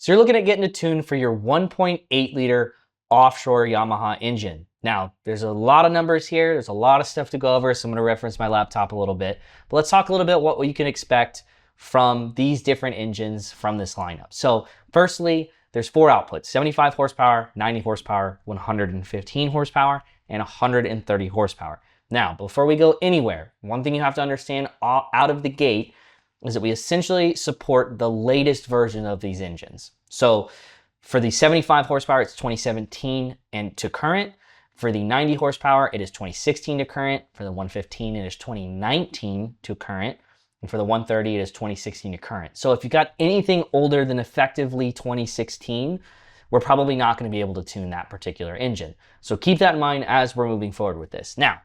So you're looking at getting a tune for your 1.8 liter offshore Yamaha engine. Now, there's a lot of numbers here. There's a lot of stuff to go over, so I'm going to reference my laptop a little bit. But let's talk a little bit what you can expect from these different engines from this lineup. So firstly, there's 4 outputs: 75 horsepower, 90 horsepower, 115 horsepower, and 130 horsepower. Now, before we go anywhere, one thing you have to understand out of the gate is that we essentially support the latest version of these engines. So for the 75 horsepower, it's 2017 and to current. For the 90 horsepower, it is 2016 to current. For the 115, it is 2019 to current. And for the 130, it is 2016 to current. So if you got anything older than effectively 2016, we're probably not going to be able to tune that particular engine. So keep that in mind as we're moving forward with this. Now,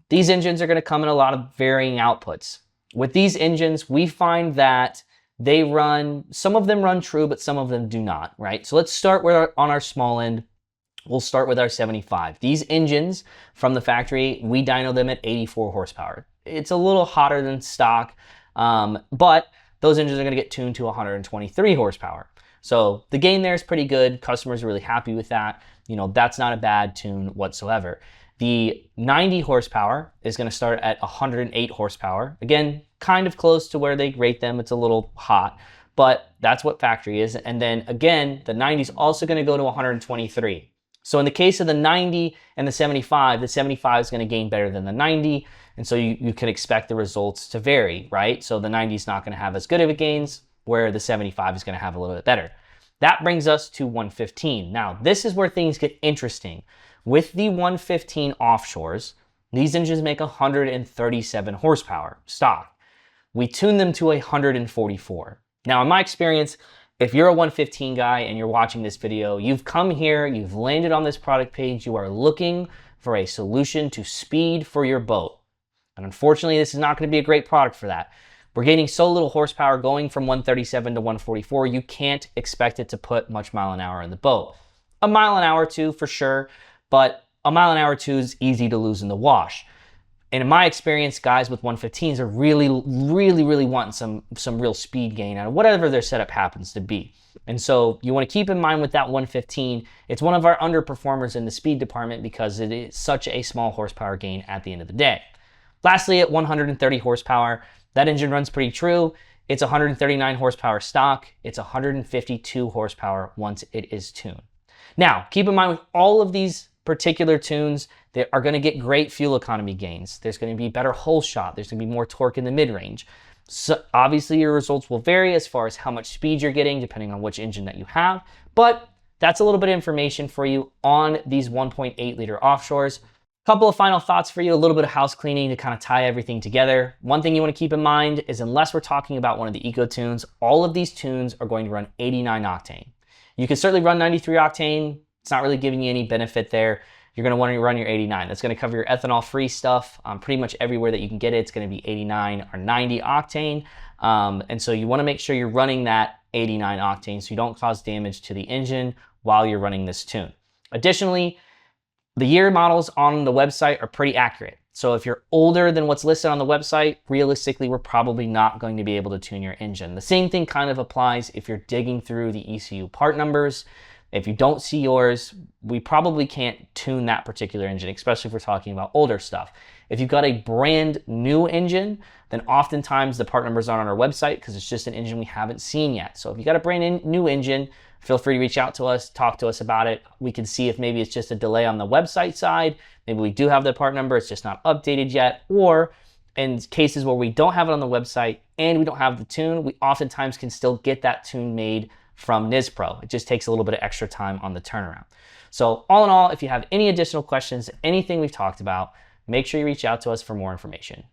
these engines are going to come in a lot of varying outputs. With these engines, we find that they run, some of them run true, but some of them do not, right? So let's start with on our small end. We'll start with our 75. These engines from the factory, we dyno them at 84 horsepower. It's a little hotter than stock, but those engines are going to get tuned to 123 horsepower. So the gain there is pretty good. Customers are really happy with that. You know, that's not a bad tune whatsoever. The 90 horsepower is going to start at 108 horsepower. Again, kind of close to where they rate them. It's a little hot, but that's what factory is. And then again, the 90 is also going to go to 123. So in the case of the 90 and the 75 is going to gain better than the 90. And so you can expect the results to vary, right? So the 90 is not going to have as good of a gains, where the 75 is going to have a little bit better. That brings us to 115. Now, this is where things get interesting. With the 115 offshores, these engines make 137 horsepower stock. We tune them to 144. Now, in my experience, if you're a 115 guy and you're watching this video, you've come here, you've landed on this product page, you are looking for a solution to speed for your boat. And unfortunately, this is not going to be a great product for that. We're gaining so little horsepower going from 137 to 144, you can't expect it to put much mile an hour in the boat. A mile an hour or two for sure, but a mile an hour or two is easy to lose in the wash. And in my experience, guys with 115s are really wanting some real speed gain out of whatever their setup happens to be. And so you want to keep in mind with that 115, it's one of our underperformers in the speed department because it is such a small horsepower gain at the end of the day. Lastly, at 130 horsepower, that engine runs pretty true. It's 139 horsepower stock. It's 152 horsepower once it is tuned. Now, keep in mind with all of these particular tunes, they are going to get great fuel economy gains. There's going to be better hole shot. There's going to be more torque in the mid-range. So obviously your results will vary as far as how much speed you're getting depending on which engine that you have, but that's a little bit of information for you on these 1.8 liter offshores. Couple of final thoughts for you, a little bit of house cleaning to kind of tie everything together. One thing you want to keep in mind is unless we're talking about one of the eco tunes, all of these tunes are going to run 89 octane. You can certainly run 93 octane. It's not really giving you any benefit there. You're going to want to run your 89. That's going to cover your ethanol-free stuff. Pretty much everywhere that you can get it, it's going to be 89 or 90 octane. And so you want to make sure you're running that 89 octane so you don't cause damage to the engine while you're running this tune. Additionally, the year models on the website are pretty accurate. So if you're older than what's listed on the website, realistically, we're probably not going to be able to tune your engine. The same thing kind of applies if you're digging through the ECU part numbers. If you don't see yours, we probably can't tune that particular engine, especially if we're talking about older stuff. If you've got a brand new engine, then oftentimes the part numbers aren't on our website because it's just an engine we haven't seen yet. So if you got a brand new engine, feel free to reach out to us, talk to us about it. We can see if maybe it's just a delay on the website side. Maybe we do have the part number, it's just not updated yet. Or in cases where we don't have it on the website and we don't have the tune, we oftentimes can still get that tune made from Nizpro. It just takes a little bit of extra time on the turnaround. So all in all, if you have any additional questions, anything we've talked about, make sure you reach out to us for more information.